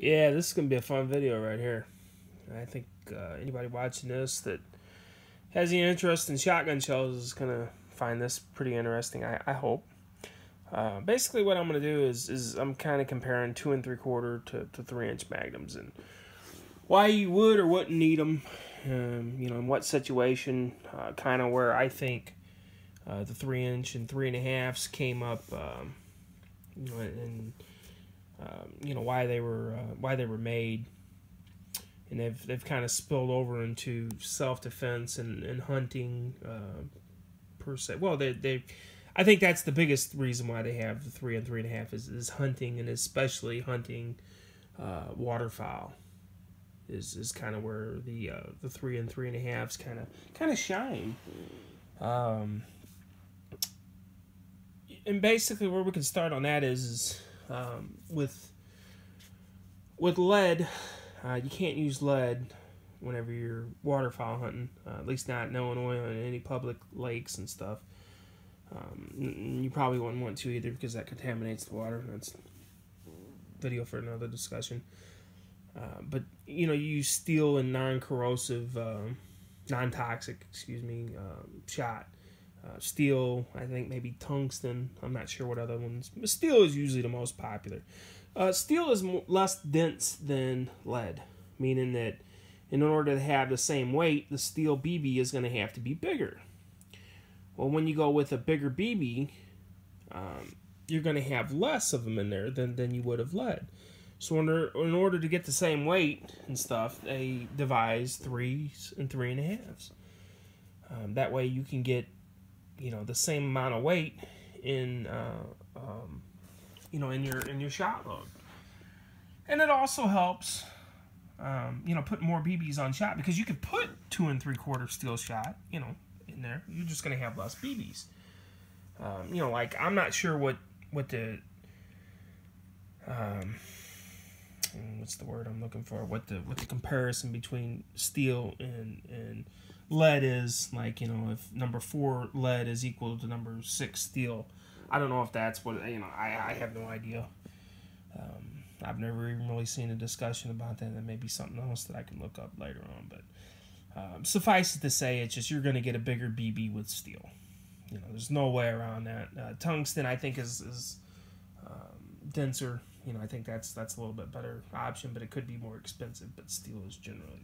Yeah, this is going to be a fun video right here. I think anybody watching this that has any interest in shotgun shells is going to find this pretty interesting, I hope. Basically what I'm going to do is I'm kind of comparing 2 3/4 to 3-inch magnums and why you would or wouldn't need them, in what situation, kind of where I think the 3-inch and 3.5s came up, and why they were made, and they've kind of spilled over into self-defense and hunting per se. Well, I think that's the biggest reason why they have the 3 and 3.5 is hunting, and especially hunting waterfowl is kind of where the 3 and 3.5s kind of shine. And basically where we can start on that is with lead. You can't use lead whenever you're waterfowl hunting, at least not in Illinois on any public lakes and stuff. You probably wouldn't want to either because that contaminates the water. That's a video for another discussion. But you use steel and non-corrosive, non-toxic, shot. Steel, I think maybe tungsten. I'm not sure what other ones. But steel is usually the most popular. Steel is less dense than lead, meaning that in order to have the same weight, the steel BB is going to have to be bigger. Well, when you go with a bigger BB, you're going to have less of them in there than you would have lead. So in order to get the same weight and stuff, they devise 3s and 3.5s. That way you can get the same amount of weight in in your shot load, and it also helps put more BBs on shot because you could put 2 3/4 steel shot in there. You're just gonna have less BBs. Like I'm not sure what the what's the word I'm looking for? What the comparison between steel and lead is, like, if number 4 lead is equal to number 6 steel. I don't know if that's what, I have no idea. I've never even really seen a discussion about that. That may be something else that I can look up later on. But suffice it to say, it's just you're going to get a bigger BB with steel. There's no way around that. Tungsten, I think, is denser. I think that's a little bit better option, but it could be more expensive. But steel is generally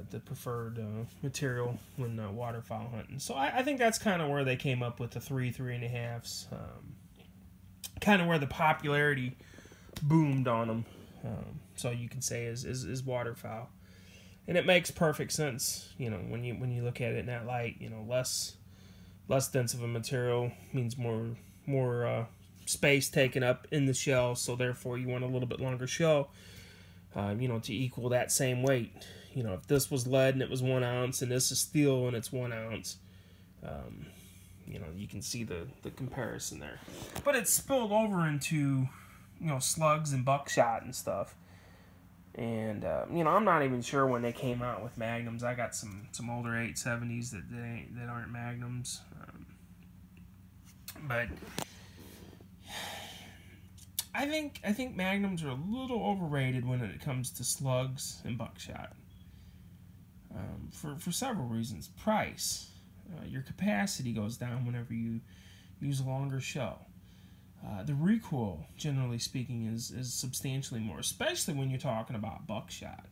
the preferred material when waterfowl hunting. So I think that's kind of where they came up with the 3 3.5s. Kind of where the popularity boomed on them. So you can say is waterfowl, and it makes perfect sense. When you look at it in that light, less dense of a material means more space taken up in the shell. So therefore, you want a little bit longer shell. To equal that same weight. If this was lead and it was 1 ounce, and this is steel and it's 1 ounce, you can see the comparison there. But it's spilled over into, slugs and buckshot and stuff. And, I'm not even sure when they came out with magnums. I got some older 870s that aren't magnums. But I think magnums are a little overrated when it comes to slugs and buckshot. For several reasons. Price. Your capacity goes down whenever you use a longer shell. The recoil, generally speaking, is substantially more, especially when you're talking about buckshot.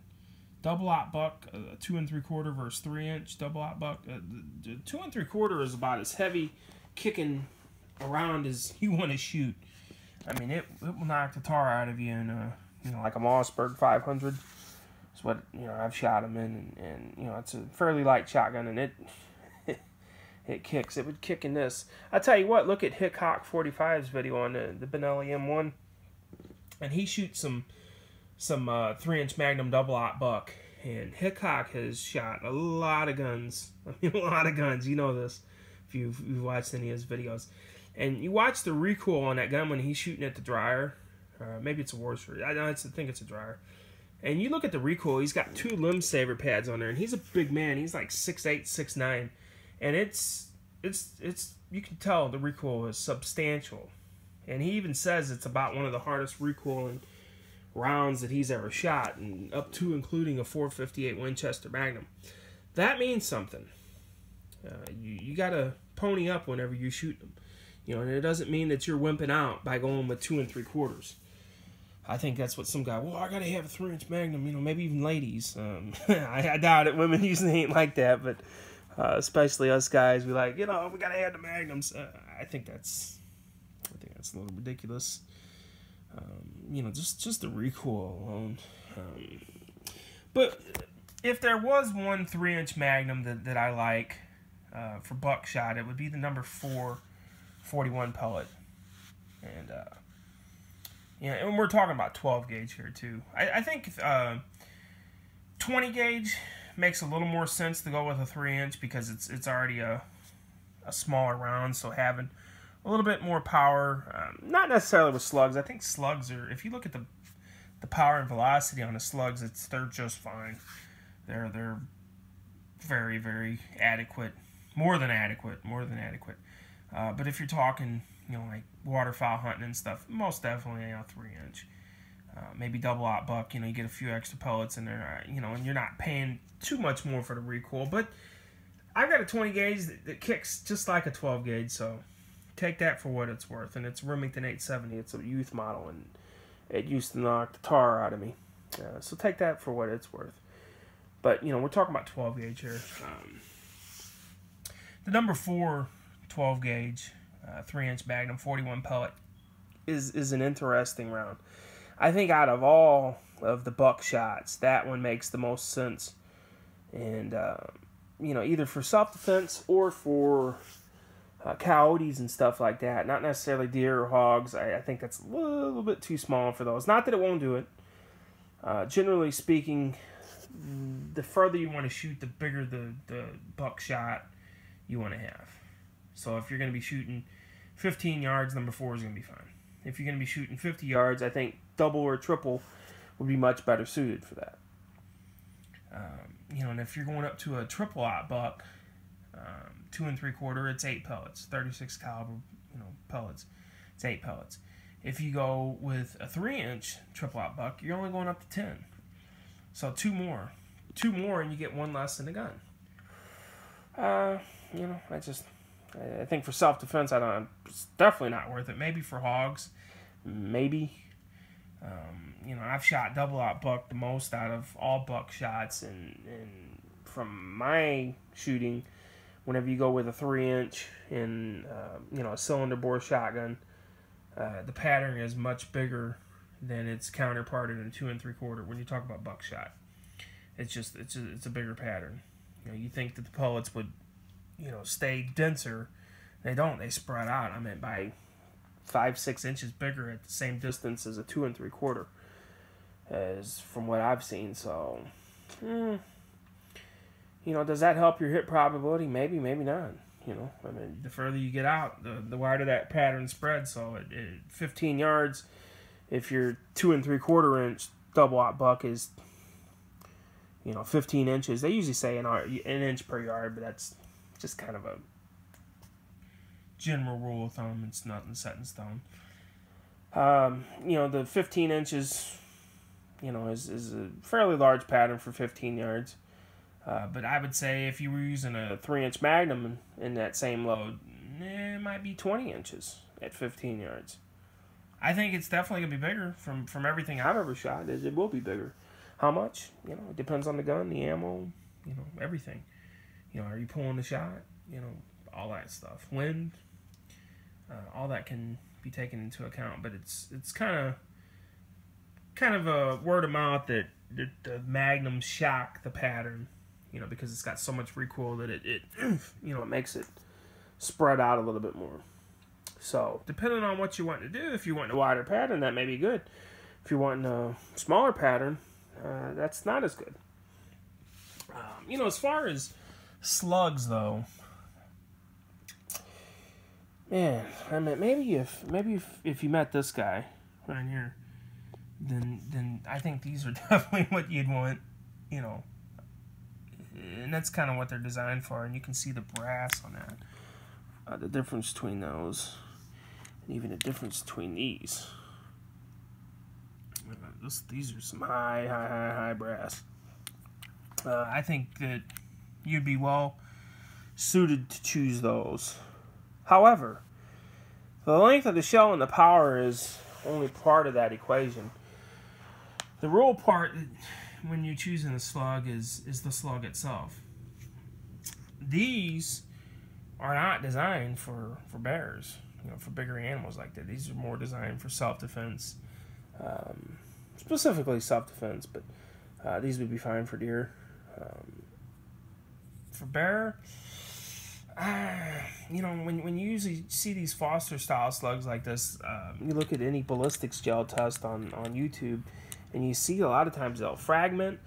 Double-aught buck, 2 3/4 versus 3-inch double-aught buck. The 2 3/4 is about as heavy kicking around as you want to shoot. I mean, it will knock the tar out of you in like a Mossberg 500. It's what I've shot them in, and it's a fairly light shotgun, and it kicks. It would kick in this. I tell you what, look at Hickok 45's video on the Benelli M1, and he shoots some 3-inch Magnum double-aught buck, and Hickok has shot a lot of guns. I mean, a lot of guns. You know this if you've watched any of his videos. And you watch the recoil on that gun when he's shooting at the dryer. Maybe it's a Worcester. I think it's a dryer. And you look at the recoil. He's got 2 limb saver pads on there, and he's a big man. He's like 6'8", 6'9", and it's you can tell the recoil is substantial. And he even says it's about one of the hardest recoiling rounds that he's ever shot, and up to including a .458 Winchester Magnum. That means something. You got to pony up whenever you shoot them. And it doesn't mean that you're wimping out by going with 2 3/4. I think that's what some guy, well, I got to have a 3-inch Magnum, maybe even ladies. I doubt it. Women usually ain't like that, but especially us guys, we like, we got to have the Magnums. I think that's a little ridiculous. Just the recoil alone. But if there was one 3-inch Magnum that I like for buckshot, it would be the number 4 41 pellet. And and we're talking about 12 gauge here too. I think 20 gauge makes a little more sense to go with a 3-inch because it's already a smaller round, so having a little bit more power, not necessarily with slugs. I think slugs are, if you look at the power and velocity on the slugs, they're just fine. They're very, very adequate, more than adequate. But if you're talking, like waterfowl hunting and stuff, most definitely a 3-inch. Maybe double-aught buck, you get a few extra pellets in there, and you're not paying too much more for the recoil. But I've got a 20 gauge that kicks just like a 12 gauge, so take that for what it's worth. And it's Remington 870. It's a youth model, and it used to knock the tar out of me. So take that for what it's worth. But, we're talking about 12 gauge here. The number 4 12 gauge 3-inch Magnum 41 pellet is an interesting round. I think out of all of the buckshots, that one makes the most sense. And, either for self-defense or for coyotes and stuff like that. Not necessarily deer or hogs. I think that's a little bit too small for those. Not that it won't do it. Generally speaking, the further you want to shoot, the bigger the buckshot you want to have. So if you're going to be shooting 15 yards, number 4 is going to be fine. If you're going to be shooting 50 yards, I think double or triple would be much better suited for that. And if you're going up to a triple-aught buck, 2 3/4, it's 8 pellets, 36 caliber, pellets. It's 8 pellets. If you go with a 3-inch triple-aught buck, you're only going up to 10. So 2 more, and you get 1 less in the gun. I think for self-defense, it's definitely not worth it. Maybe for hogs, maybe. I've shot double-aught buck the most out of all buck shots, and from my shooting, whenever you go with a 3-inch and a cylinder bore shotgun, the pattern is much bigger than its counterpart in a 2 3/4. When you talk about buckshot, it's a bigger pattern. You think that the pellets would stay denser. They don't. They spread out. I mean, by 5-6 inches bigger at the same distance as a 2 3/4, as from what I've seen. So, does that help your hit probability? Maybe, maybe not. The further you get out, the wider that pattern spreads. So, at 15 yards, if your 2 3/4 inch double-aught buck is 15 inches, they usually say an inch per yard, but that's just kind of a general rule of thumb. It's nothing set in stone. The 15 inches, is a fairly large pattern for 15 yards. But I would say if you were using a 3-inch Magnum in that same load, it might be 20 inches at 15 yards. I think it's definitely going to be bigger from everything I've ever shot. It will be bigger. How much? It depends on the gun, the ammo, everything. Are you pulling the shot? All that stuff. Wind, all that can be taken into account. But it's kind of a word of mouth that the Magnum shock the pattern, because it's got so much recoil that it makes it spread out a little bit more. So depending on what you want to do, if you want a wider pattern, that may be good. If you want a smaller pattern, that's not as good. As far as slugs, though, man, I mean, maybe if you met this guy right here, then I think these are definitely what you'd want, and that's kind of what they're designed for. And you can see the brass on that, the difference between those, and even the difference between these. these are some high brass. I think that you'd be well suited to choose those. However, the length of the shell and the power is only part of that equation. The real part when you're choosing a slug is the slug itself. These are not designed for bears, for bigger animals like that. These are more designed for self-defense, specifically self-defense, but these would be fine for deer. For bear, when you usually see these Foster style slugs like this, you look at any ballistics gel test on YouTube, and you see a lot of times they'll fragment.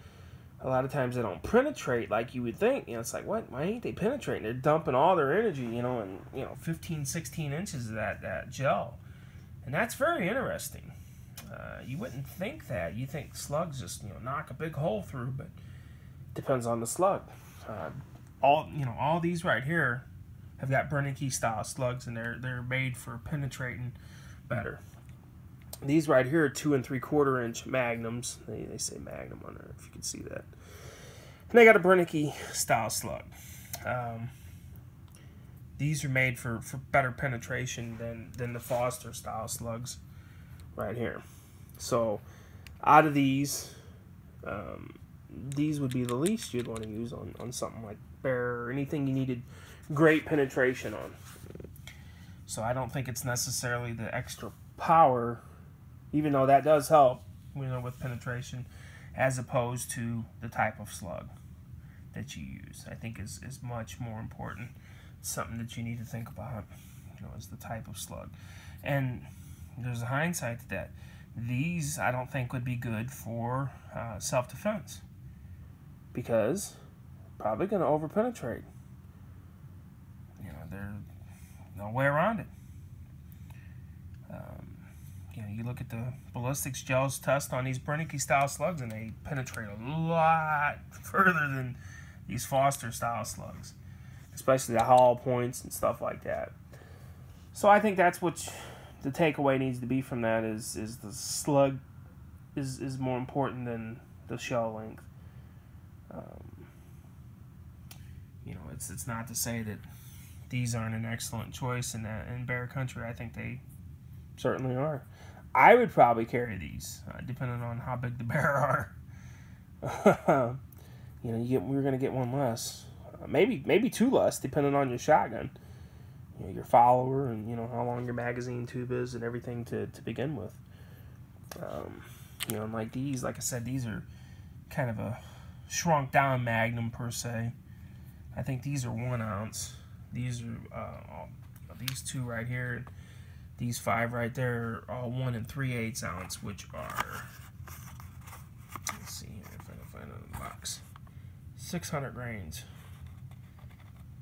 A lot of times they don't penetrate like you would think. It's like, what? Why ain't they penetrating? They're dumping all their energy, in 15, 16 inches of that gel. And that's very interesting. You wouldn't think that. You think slugs just, knock a big hole through, but depends on the slug. All these right here have got Brennicky style slugs, and they're made for penetrating better. These right here are 2 3/4 inch magnums. They say magnum on there, if you can see that. And they got a Brennicky style slug. These are made for better penetration than the Foster style slugs right here. So out of these would be the least you'd want to use on something like bear or anything you needed great penetration on. So I don't think it's necessarily the extra power, even though that does help, with penetration, as opposed to the type of slug that you use. I think is much more important. It's something that you need to think about, is the type of slug. And there's a hindsight to that. These, I don't think, would be good for self-defense, because probably going to over-penetrate. There's no way around it. You look at the ballistics gels test on these Brennicky style slugs, and they penetrate a lot further than these Foster style slugs, especially the hollow points and stuff like that. So I think that's what the takeaway needs to be from that is the slug is more important than the shell length. It's not to say that these aren't an excellent choice in bear country. I think they certainly are. I would probably carry these, depending on how big the bear are. We're going to get one less, maybe two less, depending on your shotgun, your follower, and how long your magazine tube is, and everything to begin with. And like these, like I said, these are kind of a shrunk down magnum per se. I think these are 1 ounce. These are these two right here. These 5 right there are all 1 3/8 ounce, which are, let's see here if I can find it in the box, 600 grains.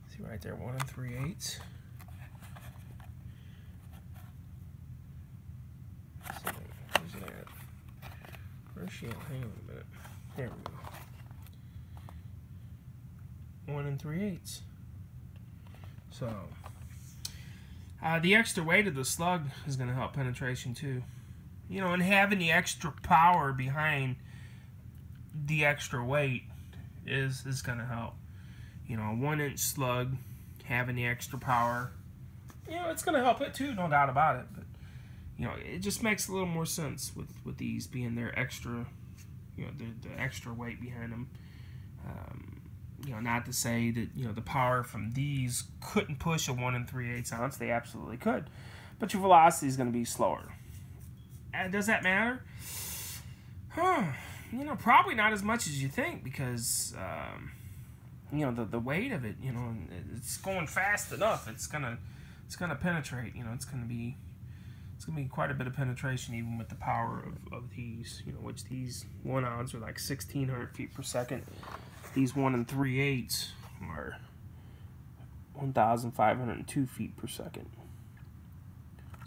See right there, 1 3/8. Where's it at? Where's she at? Hang on a minute. There we go. 1 3/8. So the extra weight of the slug is going to help penetration too. And having the extra power behind the extra weight is going to help. A 1-inch slug, having the extra power, it's going to help it too, no doubt about it. But, it just makes a little more sense with these being their extra, the extra weight behind them. Not to say that, the power from these couldn't push a 1 3/8 ounce. They absolutely could. But your velocity is going to be slower. And does that matter? Probably not as much as you think, because, the weight of it, it's going fast enough. It's gonna penetrate. It's gonna be quite a bit of penetration, even with the power of these. Which these 1 ounce are like 1,600 feet per second. These 1 3/8 are 1,502 feet per second.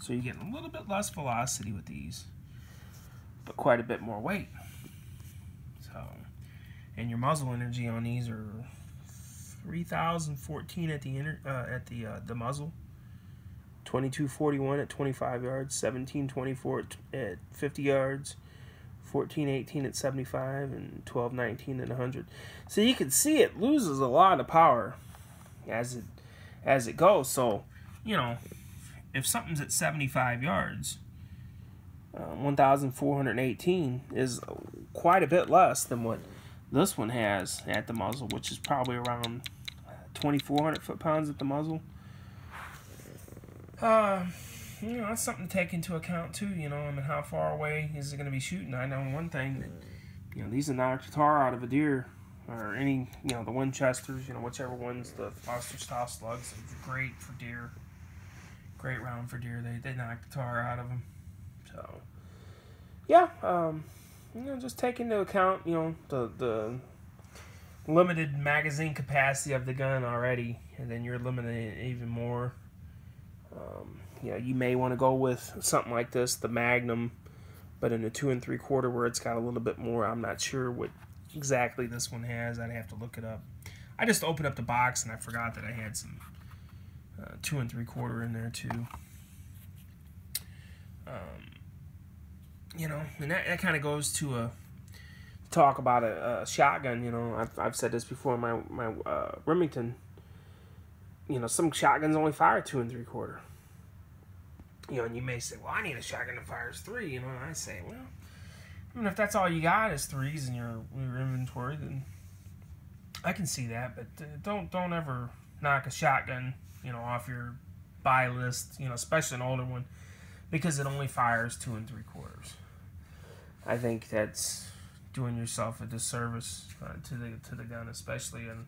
So you're getting a little bit less velocity with these, but quite a bit more weight. So, and your muzzle energy on these are 3,014 at the muzzle, 2241 at 25 yards, 1724 at 50 yards, 1418 at 75, and 1219 at 100. So you can see it loses a lot of power as it goes. So, you know, if something's at 75 yards, 1,418 is quite a bit less than what this one has at the muzzle, which is probably around 2,400 foot-pounds at the muzzle. You know, that's something to take into account too. You know, I mean, how far away is it going to be shooting? I know one thing that, you know, these are knock the tar out of a deer, or any, you know, the Winchesters, you know, whichever ones, the Foster style slugs, are great for deer. Great round for deer. They knock the tar out of them. So, yeah, you know, just take into account, you know, the limited magazine capacity of the gun already, and then you're limiting it even more. You know, you may want to go with something like this, the Magnum, but in a 2 3/4, where it's got a little bit more. I'm not sure what exactly this one has. I'd have to look it up. I just opened up the box and I forgot that I had some 2 3/4 in there too. You know, and that kind of goes to talk about a shotgun. You know, I've said this before. My Remington. You know, some shotguns only fire 2 3/4. You know, and you may say, well, I need a shotgun that fires 3. You know, and I say, well, I mean, if that's all you got is 3s in your inventory, then I can see that. But don't ever knock a shotgun, you know, off your buy list. You know, especially an older one, because it only fires 2 3/4. I think that's doing yourself a disservice to the gun, especially in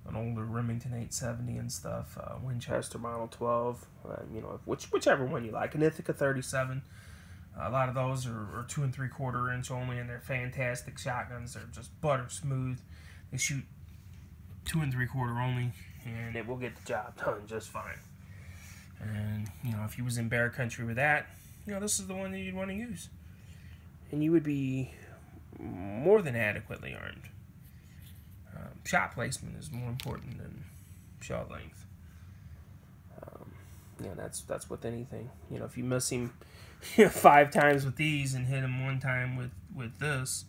an older Remington 870 and stuff, Winchester Model 12, you know, whichever one you like, an Ithaca 37. A lot of those are 2 3/4 inch only, and they're fantastic shotguns. They're just butter smooth. They shoot 2 3/4 only, and it will get the job done just fine. And, you know, if you was in bear country with that, you know, this is the one that you'd want to use. And you would be more than adequately armed. Shot placement is more important than shot length. Yeah, that's with anything. You know, if you miss him 5 times with these and hit him 1 time with this,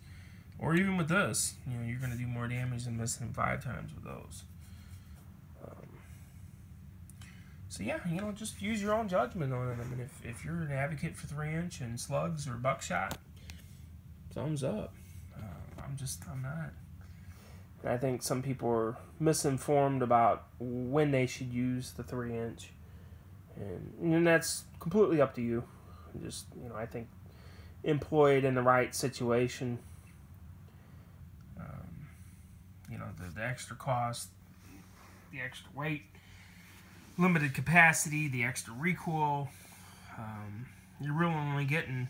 or even with this, you know, you're going to do more damage than missing him 5 times with those. So yeah, you know, just use your own judgment on it. I mean, if you're an advocate for 3-inch and slugs or buckshot, thumbs up. I'm not. I think some people are misinformed about when they should use the 3-inch, and that's completely up to you. Just, you know, I think employ it in the right situation. You know, the extra cost, the extra weight, limited capacity, the extra recoil. You're really only getting,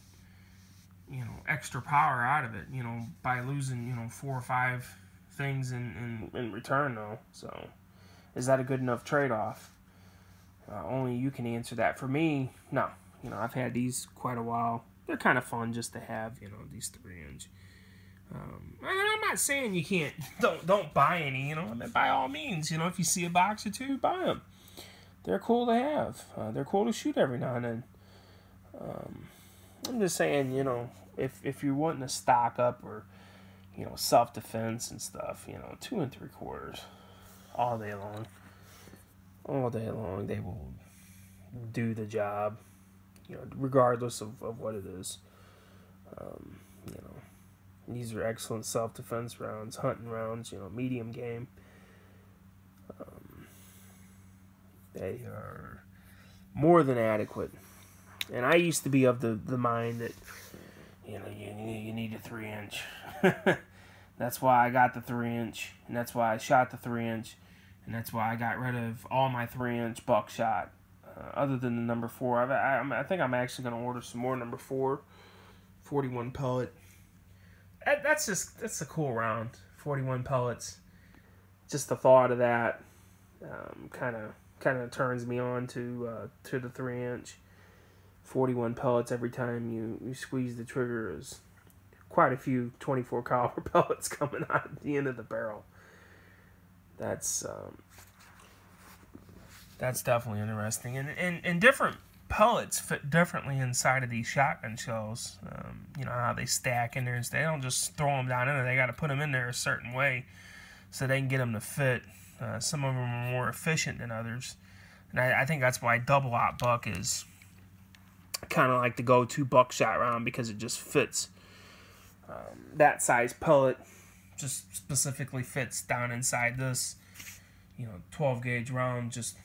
you know, extra power out of it, you know, by losing, you know, 4 or 5 things in return, though. So, is that a good enough trade-off? Only you can answer that. For me, no. You know, I've had these quite a while. They're kind of fun just to have, you know, these 3-inch. And I'm not saying you can't, don't buy any, you know. I mean, by all means, you know, if you see a box or 2, buy them. They're cool to have. They're cool to shoot every now and then. I'm just saying, you know, if you're wanting to stock up or, you know, self-defense and stuff, you know, 2 3/4 all day long. All day long, they will do the job, you know, regardless of what it is. You know, these are excellent self-defense rounds, hunting rounds, you know, medium game. They are more than adequate. And I used to be of the mind that, you know, you need a 3-inch. That's why I got the 3-inch, and that's why I shot the 3-inch, and that's why I got rid of all my 3-inch buckshot, other than the number 4. I think I'm actually going to order some more number 4, 41 pellet. That's a cool round, 41 pellets. Just the thought of that kind of turns me on to the 3-inch. 41 pellets every time you squeeze the trigger is quite a few 24 caliber pellets coming out at the end of the barrel. That's definitely interesting, and different pellets fit differently inside of these shotgun shells. You know how they stack in there. They don't just throw them down in there. They got to put them in there a certain way so they can get them to fit. Some of them are more efficient than others. And I think that's why double-aught buck is kind of like the go-to buckshot round, because it just fits. That size pellet just specifically fits down inside this, 12 gauge round. Just,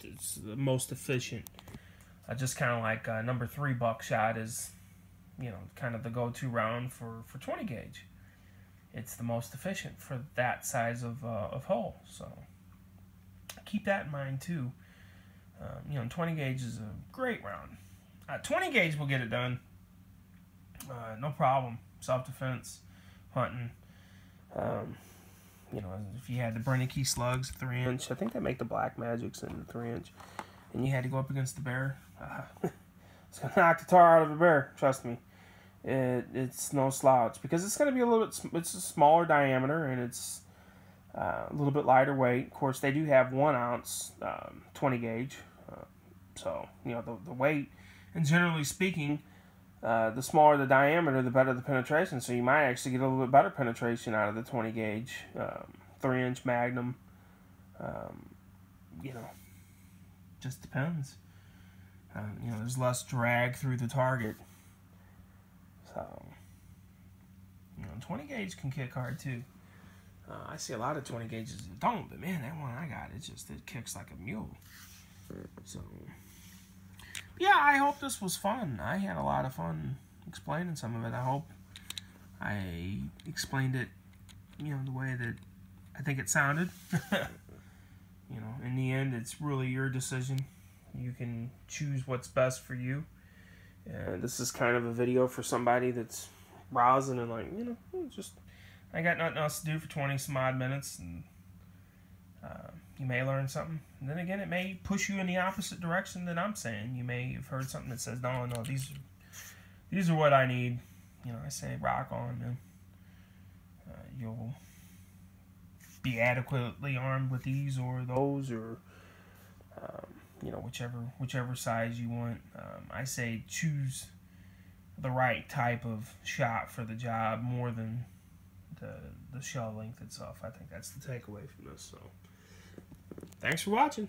it's the most efficient. Just kind of like number 3 buckshot is, kind of the go-to round for 20 gauge. It's the most efficient for that size of hole. So keep that in mind too. 20 gauge is a great round. 20 gauge will get it done. No problem. Self-defense, hunting. If you had the Brennicky slugs, 3-inch, I think they make the Black Magics in the 3-inch, and you had to go up against the bear, it's gonna knock the tar out of the bear. Trust me, it's no slouch, because it's gonna be it's a smaller diameter, and it's a little bit lighter weight. Of course, they do have 1 ounce 20 gauge, so the weight, and generally speaking, the smaller the diameter, the better the penetration. So you might actually get a little bit better penetration out of the 20 gauge, 3-inch magnum. Just depends. There's less drag through the target. So, 20 gauge can kick hard too. I see a lot of 20 gauges that don't, but man, that one I got, it kicks like a mule. So, yeah, I hope this was fun. I had a lot of fun explaining some of it. I hope I explained it, the way that I think it sounded. In the end, it's really your decision. You can choose what's best for you. And this is kind of a video for somebody that's browsing and like, just, I got nothing else to do for 20 some odd minutes, and you may learn something. And then again, it may push you in the opposite direction that I'm saying. You may have heard something that says, no, these are what I need. I say rock on, man. You'll be adequately armed with these or those, or whichever size you want. I say choose the right type of shot for the job more than the shell length itself. I think that's the takeaway from this. So, thanks for watching.